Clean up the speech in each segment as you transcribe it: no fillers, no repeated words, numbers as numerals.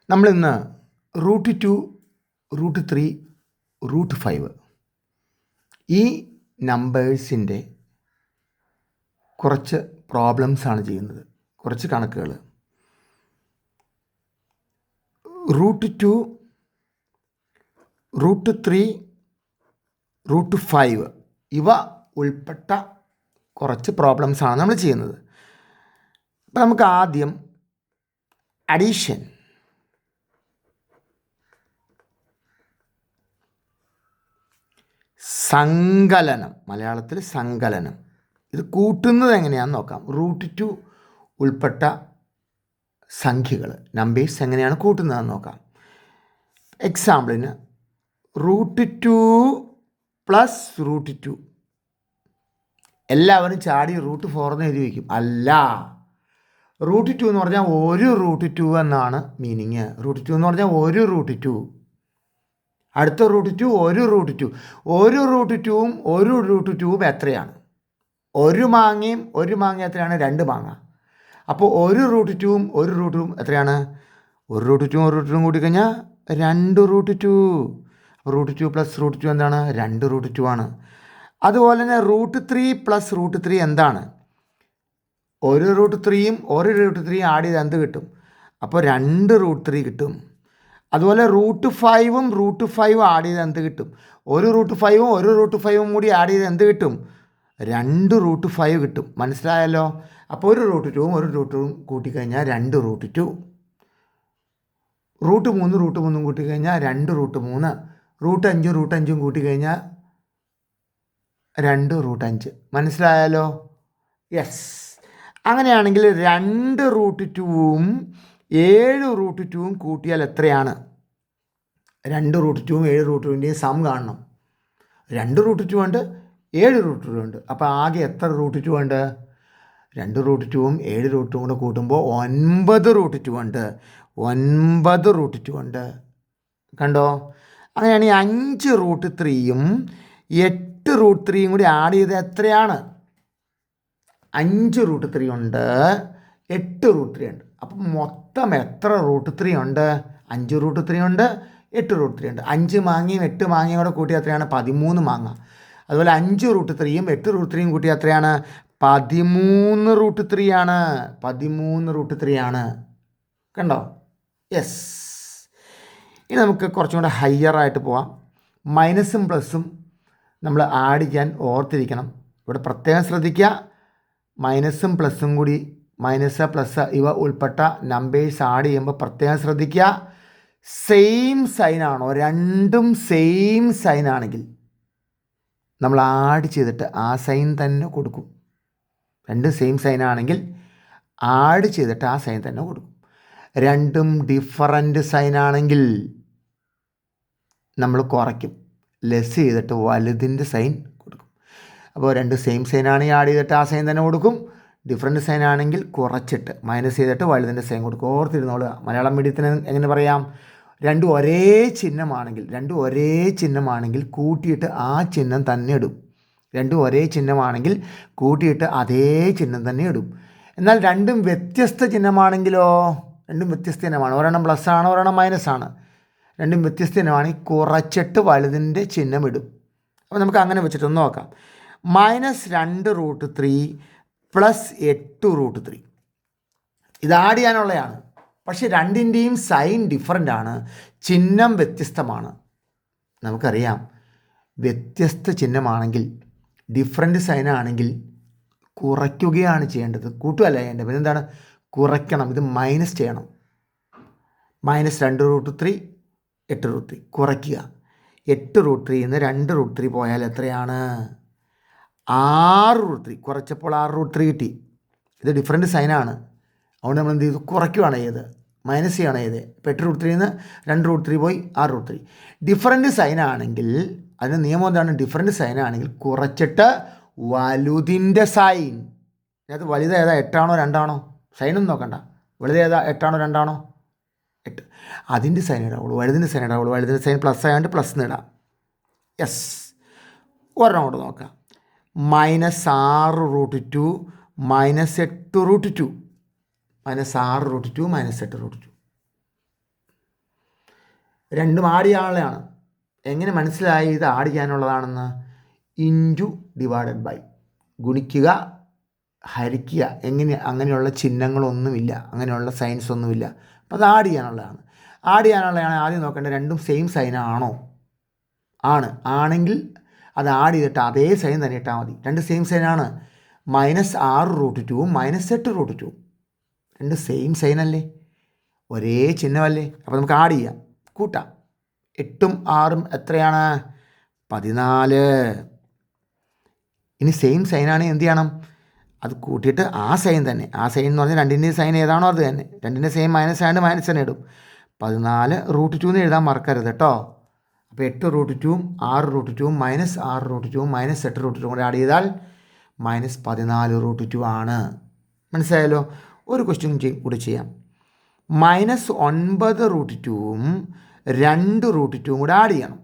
നമ്മളിന്ന് √2, √3, √5 ഈ നമ്പേഴ്സിൻ്റെ കുറച്ച് പ്രോബ്ലംസാണ് ചെയ്യുന്നത്, കുറച്ച് കണക്കുകൾ. √2, √3, √5 ഇവ ഉൾപ്പെട്ട കുറച്ച് പ്രോബ്ലംസാണ് നമ്മൾ ചെയ്യുന്നത്. അപ്പം നമുക്ക് ആദ്യം അഡീഷൻ, സങ്കലനം, മലയാളത്തിൽ സങ്കലനം, ഇത് കൂട്ടുന്നത് എങ്ങനെയാണെന്ന് നോക്കാം. √2 ഉൾപ്പെട്ട സംഖ്യകൾ, നമ്പേഴ്സ് എങ്ങനെയാണ് കൂട്ടുന്നതെന്ന് നോക്കാം. എക്സാമ്പിളിന് √2 പ്ലസ് √2, എല്ലാവരും ചാടി √4 എന്ന് എഴുതി വയ്ക്കും. അല്ല, √2 എന്ന് പറഞ്ഞാൽ ഒരു √2 എന്നാണ് മീനിങ്. √2 എന്ന് പറഞ്ഞാൽ ഒരു √2, അടുത്ത √2 ഒരു √2. ഒരു √2വും ഒരു √2വും എത്രയാണ്? ഒരു മാങ്ങയും ഒരു മാങ്ങ എത്രയാണ്? 2 മാങ്ങ. അപ്പോൾ ഒരു √2വും ഒരു √2വും എത്രയാണ്? ഒരു √2വും ഒരു √2വും കൂട്ടിക്കഴിഞ്ഞാൽ 2 √2. √2 പ്ലസ് √2 എന്താണ്? 2 √2 ആണ്. അതുപോലെ തന്നെ √3 പ്ലസ് √3 എന്താണ്? ഒരു √3യും ഒരു √3യും ആഡ് ചെയ്ത് എന്ത് കിട്ടും? അപ്പോൾ 2 √3 കിട്ടും. അതുപോലെ √5ഉം √5ഉം ആഡ് ചെയ്ത് എന്ത് കിട്ടും? ഒരു √5ഉം ഒരു √5ഉം കൂടി ആഡ് ചെയ്ത് എന്ത് കിട്ടും? 2 √5 കിട്ടും. മനസ്സിലായല്ലോ? അപ്പോൾ ഒരു √2വും ഒരു √2വും കൂട്ടിക്കഴിഞ്ഞാൽ 2 √2. √3 √3ഉം കൂട്ടിക്കഴിഞ്ഞാൽ 2 √3. √5ഉം √5ഉം കൂട്ടിക്കഴിഞ്ഞാൽ 2 √5. മനസ്സിലായാലോ? യെസ്. അങ്ങനെയാണെങ്കിൽ 2 √2വും 7 √2വും കൂട്ടിയാൽ എത്രയാണ്? 2 √2വും 7 √2ൻ്റെയും സം കാണണം. 2 √2 ഉണ്ട്, 7 √2 ഉണ്ട്. അപ്പോൾ ആകെ എത്ര √2 ഉണ്ട്? 2 √2വും 7 √2വും കൂടെ കൂട്ടുമ്പോൾ 9 √2 ഉണ്ട്. 9 √2 ഉണ്ട്. കണ്ടോ? അങ്ങനെയാണെങ്കിൽ 5 √3യും 8 √3യും കൂടി ആഡ് ചെയ്ത് എത്രയാണ്? 5 √3 ഉണ്ട്, 8 √3 ഉണ്ട്. അപ്പം മൊത്തം എത്ര √3 ഉണ്ട്? 5 √3 ഉണ്ട്, 8 √3 ഉണ്ട്. 5 മാങ്ങയും 8 മാങ്ങയും കൂടെ കൂട്ടി എത്രയാണ്? 13 മാങ്ങ. അതുപോലെ 5 √3യും 8 √3യും കൂട്ടി എത്രയാണ്? 13 √3 ആണ്. 13 √3 ആണ്. കണ്ടോ? യെസ്. ഇനി നമുക്ക് കുറച്ചും കൂടെ ഹയറായിട്ട് പോവാം. മൈനസും പ്ലസും നമ്മൾ ആഡ് ചെയ്യാൻ ഓർത്തിരിക്കണം. ഇവിടെ പ്രത്യേകം ശ്രദ്ധിക്കുക. മൈനസും പ്ലസും കൂടി, മൈനസ് പ്ലസ് ഇവ ഉൾപ്പെട്ട നമ്പേഴ്സ് ആഡ് ചെയ്യുമ്പോൾ പ്രത്യേകം ശ്രദ്ധിക്കുക. സെയിം സൈനാണോ? രണ്ടും സെയിം സൈനാണെങ്കിൽ നമ്മൾ ആഡ് ചെയ്തിട്ട് ആ സൈൻ തന്നെ കൊടുക്കും. രണ്ടും സെയിം സൈനാണെങ്കിൽ ആഡ് ചെയ്തിട്ട് ആ സൈൻ തന്നെ കൊടുക്കും. രണ്ടും ഡിഫറൻറ്റ് സൈനാണെങ്കിൽ നമ്മൾ കുറയ്ക്കും, ലെസ് ചെയ്തിട്ട് വലുതിൻ്റെ സൈൻ കൊടുക്കും. അപ്പോൾ രണ്ട് സെയിം സൈനാണെങ്കിൽ ആഡ് ചെയ്തിട്ട് ആ സൈൻ തന്നെ കൊടുക്കും. ഡിഫറൻറ്റ് സൈൻ ആണെങ്കിൽ കുറച്ചിട്ട് മൈനസ് ചെയ്തിട്ട് വലുതിൻ്റെ സൈൻ കൊടുക്കും. ഓർത്തിരുന്നോളുക. മലയാളം മീഡിയത്തിന് എങ്ങനെ പറയാം? രണ്ടും ഒരേ ചിഹ്നമാണെങ്കിൽ കൂട്ടിയിട്ട് ആ ചിഹ്നം തന്നെ ഇടും. രണ്ടും ഒരേ ചിഹ്നമാണെങ്കിൽ കൂട്ടിയിട്ട് അതേ ചിഹ്നം തന്നെ ഇടും. എന്നാൽ രണ്ടും വ്യത്യസ്ത ചിഹ്നമാണെങ്കിലോ? രണ്ടും വ്യത്യസ്ത ചിഹ്നമാണ്. ഒരെണ്ണം പ്ലസ് ആണ്, ഒരെണ്ണം മൈനസ് ആണ്. രണ്ടും വ്യത്യസ്ത ചിഹ്നമാണെങ്കിൽ കുറച്ചിട്ട് വലുതിൻ്റെ ചിഹ്നം ഇടും. അപ്പോൾ നമുക്ക് അങ്ങനെ വെച്ചിട്ടൊന്ന് നോക്കാം. -2 √3 പ്ലസ് 8 √3 ഇത് ആഡ് ചെയ്യാനുള്ളതാണ്. പക്ഷേ രണ്ടിൻ്റെയും സൈൻ ഡിഫറൻ്റ് ആണ്, ചിഹ്നം വ്യത്യസ്തമാണ്. നമുക്കറിയാം, വ്യത്യസ്ത ചിഹ്നമാണെങ്കിൽ, ഡിഫറൻറ്റ് സൈനാണെങ്കിൽ കുറയ്ക്കുകയാണ് ചെയ്യേണ്ടത്, കൂട്ടുകയല്ല ചെയ്യേണ്ടത്. പിന്നെ എന്താണ്? കുറയ്ക്കണം. ഇത് മൈനസ് ചെയ്യണം. -2 √3 8 √3 കുറയ്ക്കുക. 8 √3 നിന്ന് 2 √3 പോയാൽ എത്രയാണ്? 6 √3. കുറച്ചപ്പോൾ 6 √3 കിട്ടി. ഇത് ഡിഫറൻറ്റ് സൈനാണ്. അതുകൊണ്ട് നമ്മൾ എന്ത് ചെയ്തു? കുറയ്ക്കുകയാണ് ചെയ്ത്, മൈനസ് ചെയ്യണം ചെയ്ത്. ഇപ്പോൾ 8 √3 നിന്ന് 2 √3 പോയി 6 √3. ഡിഫറൻറ്റ് സൈനാണെങ്കിൽ അതിൻ്റെ നിയമം എന്താണ്? ഡിഫറൻറ്റ് സൈനാണെങ്കിൽ കുറച്ചിട്ട് വലുതിൻ്റെ സൈൻ. അതിനകത്ത് വലുത് ഏതാ? 8 ആണോ 2 ആണോ? സൈനൊന്നും നോക്കണ്ട. വലുത് ഏതാ? 8 ആണോ 2 ആണോ? 8. അതിൻ്റെ സൈൻ ഇടാവുള്ളൂ, വലുതിൻ്റെ സൈൻ ഇടാവുള്ളൂ. വലുതിൻ്റെ സൈൻ പ്ലസ് ആയതുകൊണ്ട് പ്ലസ് എന്ന് ഇടാം. യെസ്. ഒരെണ്ണം കൊണ്ട് നോക്കാം. -6 √2 -8 √2. -6 √2 -8 √2. രണ്ടും ആഡ് ചെയ്യാനുള്ളതാണ്. എങ്ങനെ മനസ്സിലായി ഇത് ആഡ് ചെയ്യാനുള്ളതാണെന്ന്? ഇൻറ്റു ഡിവൈഡഡ് ബൈ, ഗുണിക്കുക ഹരിക്കുക, അങ്ങനെയുള്ള ചിഹ്നങ്ങളൊന്നുമില്ല, അങ്ങനെയുള്ള സൈൻസ് ഒന്നുമില്ല. അപ്പോൾ അത് ആഡ് ചെയ്യാനുള്ളതാണ്. ആദ്യം നോക്കേണ്ടത് രണ്ടും സെയിം സൈനാണോ? ആണെങ്കിൽ അത് ആഡ് ചെയ്തിട്ട് അതേ സൈൻ തന്നെ ഇട്ടാൽ മതി. രണ്ട് സെയിം സൈനാണ്. -6√2 -8√2 രണ്ട് സെയിം സൈനല്ലേ, ഒരേ ചിഹ്നമല്ലേ. അപ്പോൾ നമുക്ക് ആഡ് ചെയ്യാം, കൂട്ടാം. 8ഉം 6ഉം എത്രയാണ്? 14. ഇനി സെയിം സൈനാണെങ്കിൽ എന്ത് ചെയ്യണം? അത് കൂട്ടിയിട്ട് ആ സൈൻ തന്നെ, ആ സൈൻ എന്ന് പറഞ്ഞാൽ രണ്ടിൻ്റെയും സൈൻ ഏതാണോ അത് തന്നെ, രണ്ടിൻ്റെ സെയിം മൈനസ് ആയതുകൊണ്ട് മൈനസ് തന്നെ ഇടും. 14√2 എന്ന് എഴുതാൻ മറക്കരുത് കേട്ടോ. അപ്പോൾ 8√2ഉം 6√2ഉം -6√2ഉം -8√2ഉം കൂടെ ആഡ് ചെയ്താൽ -14√2 ആണ്. മനസ്സിലായല്ലോ? ഒരു ക്വസ്റ്റ്യൻ കൂടി ചെയ്യാം. -9√2ഉം 2√2ഉം കൂടെ ആഡ് ചെയ്യണം.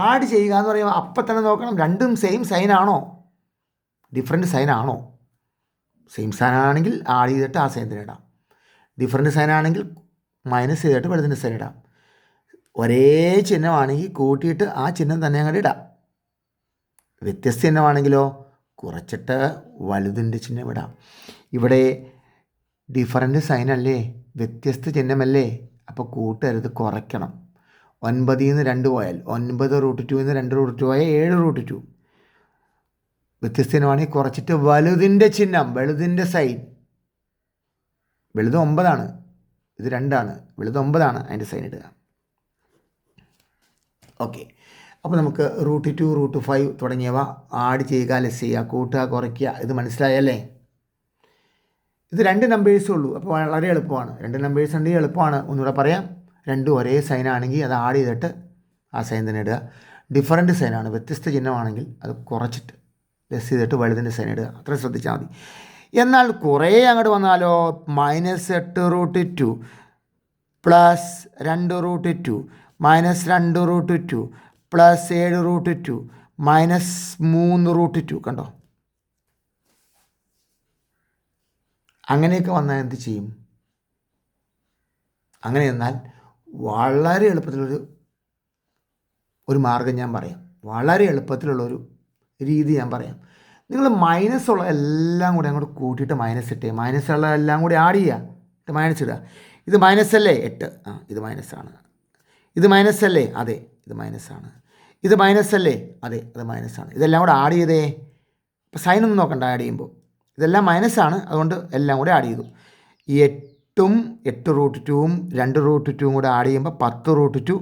ആഡ് ചെയ്യുക എന്ന് പറയുമ്പോൾ അപ്പം തന്നെ നോക്കണം രണ്ടും സെയിം സൈനാണോ, ഡിഫറെൻറ്റ് സൈനാണോ. സെയിം സൈനാണെങ്കിൽ ആഡ് ചെയ്തിട്ട് ആ സൈൻ തന്നെ ഇടാം. ഡിഫറെൻറ്റ് സൈനാണെങ്കിൽ മൈനസ് ചെയ്തിട്ട് വലുതിൻ്റെ സൈൻ ഇടാം. ഒരേ ചിഹ്നമാണെങ്കിൽ കൂട്ടിയിട്ട് ആ ചിഹ്നം തന്നെ അങ്ങോട്ട് ഇടാം. വ്യത്യസ്ത ചിഹ്നമാണെങ്കിലോ കുറച്ചിട്ട് വലുതിൻ്റെ ചിഹ്നം ഇടാം. ഇവിടെ ഡിഫറൻറ്റ് സൈനല്ലേ, വ്യത്യസ്ത ചിഹ്നമല്ലേ, അപ്പോൾ കൂട്ടരുത്, കുറയ്ക്കണം. 9ൽ നിന്ന് 2 പോയാൽ 9√2 നിന്ന് 2√2 പോയാൽ 7√2. വ്യത്യസ്ത ചിഹ്നമാണെങ്കിൽ കുറച്ചിട്ട് വലുതിൻ്റെ ചിഹ്നം, വലുതിൻ്റെ സൈൻ. വലുത് 9ആണ്, ഇത് 2ആണ്. വലുത് 9ആണ്, അതിൻ്റെ സൈൻ ഇടുക. ഓക്കെ. അപ്പോൾ നമുക്ക് √2, √5 തുടങ്ങിയവ ആഡ് ചെയ്യുക, ലെസ് ചെയ്യുക, കൂട്ടുക, കുറയ്ക്കുക, ഇത് മനസ്സിലായല്ലേ? ഇത് 2 നമ്പേഴ്സേ ഉള്ളൂ, അപ്പോൾ വളരെ എളുപ്പമാണ്. 2 നമ്പേഴ്സ് ഉണ്ടെങ്കിൽ എളുപ്പമാണ്. ഒന്നുകൂടെ പറയാം, രണ്ടും ഒരേ സൈനാണെങ്കിൽ അത് ആഡ് ചെയ്തിട്ട് ആ സൈൻ തന്നെ ഇടുക. ഡിഫറൻറ്റ് സൈനാണ്, വ്യത്യസ്ത ചിഹ്നമാണെങ്കിൽ അത് കുറച്ചിട്ട് ലെസ് ചെയ്തിട്ട് വലുതിൻ്റെ സൈൻ ഇടുക. അത്ര ശ്രദ്ധിച്ചാൽ മതി. എന്നാൽ കുറേ അങ്ങോട്ട് വന്നാലോ, -8√2 +2√2 -2√2 +7√2 -3√2. കണ്ടോ? അങ്ങനെയൊക്കെ വന്നാൽ എന്ത് ചെയ്യും? അങ്ങനെ എന്നാൽ വളരെ എളുപ്പത്തിലൊരു മാർഗ്ഗം ഞാൻ പറയാം, വളരെ എളുപ്പത്തിലുള്ളൊരു രീതി ഞാൻ പറയാം. നിങ്ങൾ മൈനസുള്ള എല്ലാം കൂടി അങ്ങോട്ട് കൂട്ടിയിട്ട് മൈനസ് ഇട്ടേ, മൈനസുള്ള എല്ലാം കൂടി ആഡ് ചെയ്യുക, ഇട്ട് മൈനസ് ഇടുക. ഇത് മൈനസല്ലേ 8, ഇത് മൈനസാണ്. ഇത് മൈനസല്ലേ, അതെ ഇത് മൈനസാണ്. ഇത് മൈനസല്ലേ, അതെ അത് മൈനസാണ്. ഇതെല്ലാം കൂടെ ആഡ് ചെയ്തേ. ഇപ്പോൾ സൈനൊന്നും നോക്കണ്ട, ആഡ് ചെയ്യുമ്പോൾ ഇതെല്ലാം മൈനസാണ്, അതുകൊണ്ട് എല്ലാം കൂടെ ആഡ് ചെയ്തു. ഈ 8ഉം 8√2ഉം 2√2ഉം കൂടെ ആഡ് ചെയ്യുമ്പോൾ 10√2,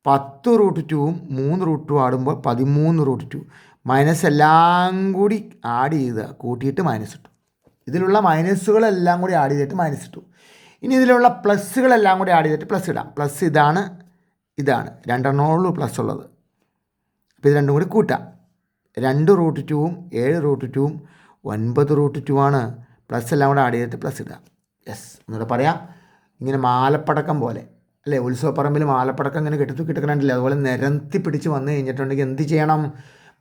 10√2ഉം 3√2 ആടുമ്പോൾ 13√2. മൈനസ് എല്ലാം കൂടി ആഡ് ചെയ്ത് കൂട്ടിയിട്ട് മൈനസ് ഇട്ടു. ഇതിലുള്ള മൈനസുകളെല്ലാം കൂടി ആഡ് ചെയ്തിട്ട് മൈനസ് ഇട്ടു. ഇനി ഇതിലുള്ള പ്ലസ്സുകളെല്ലാം കൂടി ആഡ് ചെയ്തിട്ട് പ്ലസ് ഇടാം. പ്ലസ് ഇതാണ്, 2 പ്ലസ് ഉള്ളത്. അപ്പോൾ ഇത് രണ്ടും കൂടി കൂട്ടാം. 2√2ഉം 7√2ഉം 9√2 ആണ്. പ്ലസ് എല്ലാം കൂടെ ആഡ് ചെയ്തിട്ട് പ്ലസ് ഇടുക. യെസ്, ഒന്നുകൂടെ പറയാം. ഇങ്ങനെ മാലപ്പടക്കം പോലെ അല്ലേ, ഉത്സവപ്പറമ്പിൽ മാലപ്പടക്കം ഇങ്ങനെ കിട്ടക്കണ്ടില്ലേ, അതുപോലെ നിരത്തി പിടിച്ച് വന്നു കഴിഞ്ഞിട്ടുണ്ടെങ്കിൽ എന്ത് ചെയ്യണം?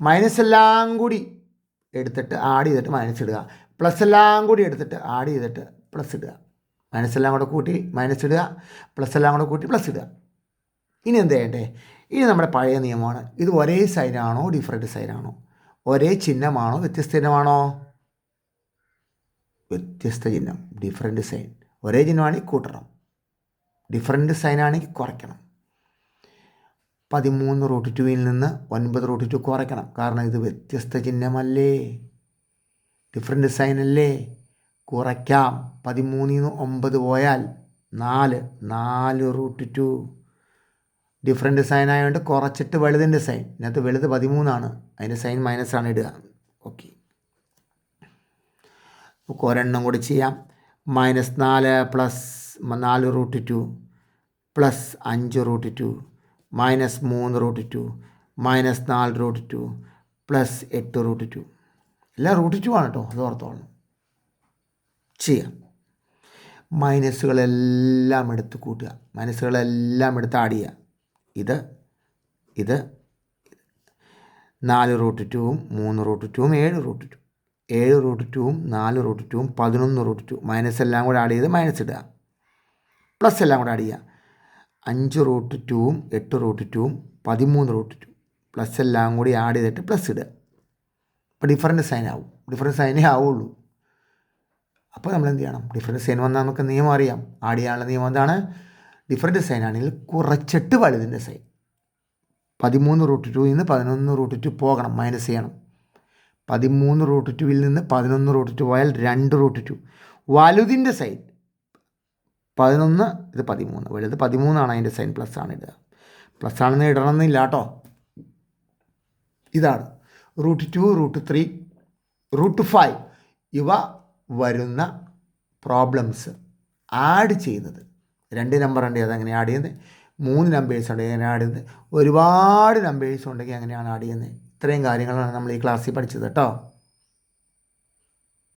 മൈനസ് എല്ലാം കൂടി എടുത്തിട്ട് ആഡ് ചെയ്തിട്ട് മൈനസ് ഇടുക. പ്ലസ് എല്ലാം കൂടി എടുത്തിട്ട് ആഡ് ചെയ്തിട്ട് പ്ലസ് ഇടുക. മൈനസ് എല്ലാം കൂടെ കൂട്ടി മൈനസ് ഇടുക, പ്ലസ് എല്ലാം കൂടെ കൂട്ടി പ്ലസ് ഇടുക. ഇനി എന്ത് ചെയ്യണ്ടേ? ഇനി നമ്മുടെ പഴയ നിയമമാണ്. ഇത് ഒരേ സൈനാണോ ഡിഫറൻറ്റ് സൈനാണോ? ഒരേ ചിഹ്നമാണോ വ്യത്യസ്ത ചിഹ്നമാണോ? വ്യത്യസ്ത ചിഹ്നം, ഡിഫറൻറ്റ് സൈൻ. ഒരേ ചിഹ്നമാണെങ്കിൽ കൂട്ടണം, ഡിഫറൻറ്റ് സൈനാണെങ്കിൽ കുറയ്ക്കണം. 13√2ൽ നിന്ന് 9√2 കുറയ്ക്കണം, കാരണം ഇത് വ്യത്യസ്ത ചിഹ്നമല്ലേ, ഡിഫറൻറ്റ് സൈനല്ലേ. കുറയ്ക്കാം. 13ൽ നിന്ന് 9 പോയാൽ 4√2. ഡിഫറൻറ്റ് സൈൻ ആയതുകൊണ്ട് കുറച്ചിട്ട് വലുതിൻ്റെ സൈൻ, ഇതിനകത്ത് വലുത് 13ആണ്, അതിൻ്റെ സൈൻ മൈനസാണ് ഇടുക. ഓക്കെ, നമുക്ക് ഒരെണ്ണം കൂടി ചെയ്യാം. -4 + 4√2 +5√2 -3√2 -4√2 +8√2. എല്ലാം √2 ആണ് കേട്ടോ, അത് ഓർത്തോളണം. ചെയ്യാം. മൈനസുകളെല്ലാം എടുത്ത് കൂട്ടുക, മൈനസുകളെല്ലാം എടുത്ത് ആഡ് ചെയ്യുക. ഇത് 4√2ഉം 3√2ഉം 7√2, 7√2ഉം 4√2ഉം 11√2. മൈനസ് എല്ലാം കൂടെ ആഡ് ചെയ്ത് മൈനസ് ഇടുക, പ്ലസ് എല്ലാം കൂടെ ആഡ് ചെയ്യുക. 5√2ഉം 8√2ഉം 13√2 പ്ലസ് എല്ലാം കൂടി ആഡ് ചെയ്തിട്ട് പ്ലസ് ഇടുക. അപ്പോൾ ഡിഫറൻറ്റ് സൈൻ ആവും. ഡിഫറൻറ്റ് സൈനേ ആവുള്ളൂ. അപ്പോൾ നമ്മൾ എന്ത് ചെയ്യണം? ഡിഫറൻറ്റ് സൈൻ വന്നാൽ നമുക്ക് നിയമം അറിയാം. ആഡ് ചെയ്യാനുള്ള നിയമം എന്താണ്? ഡിഫറൻറ്റ് സൈൻ ആണെങ്കിൽ കുറച്ചിട്ട് വലുതിൻ്റെ സൈൻ. 13√2ൽ നിന്ന് 11√2 പോകണം, മൈനസ് ചെയ്യണം. 13√2ൽ നിന്ന് 11√2 പോയാൽ 2√2. വലുതിൻ്റെ സൈൻ 11, ഇത് 13. വലുത് 13 അതിൻ്റെ സൈൻ പ്ലസ് ആണ് ഇടുക. പ്ലസ് ആണെന്ന് ഇടണമെന്നില്ല കേട്ടോ. ഇതാണ് √2, √3, √5 ഇവ വരുന്ന പ്രോബ്ലംസ് ആഡ് ചെയ്യുന്നത്. 2 നമ്പർ ഉണ്ടെങ്കിൽ അതെങ്ങനെ ആഡ് ചെയ്യുന്നത്, 3 നമ്പേഴ്സ് ഉണ്ടെങ്കിൽ എങ്ങനെ ആഡ് ചെയ്യുന്നത്, ഒരുപാട് നമ്പേഴ്സ് ഉണ്ടെങ്കിൽ എങ്ങനെയാണ് ആഡ് ചെയ്യുന്നത്. ഇത്രയും കാര്യങ്ങളാണ് നമ്മൾ ഈ ക്ലാസ്സിൽ പഠിച്ചത് കേട്ടോ.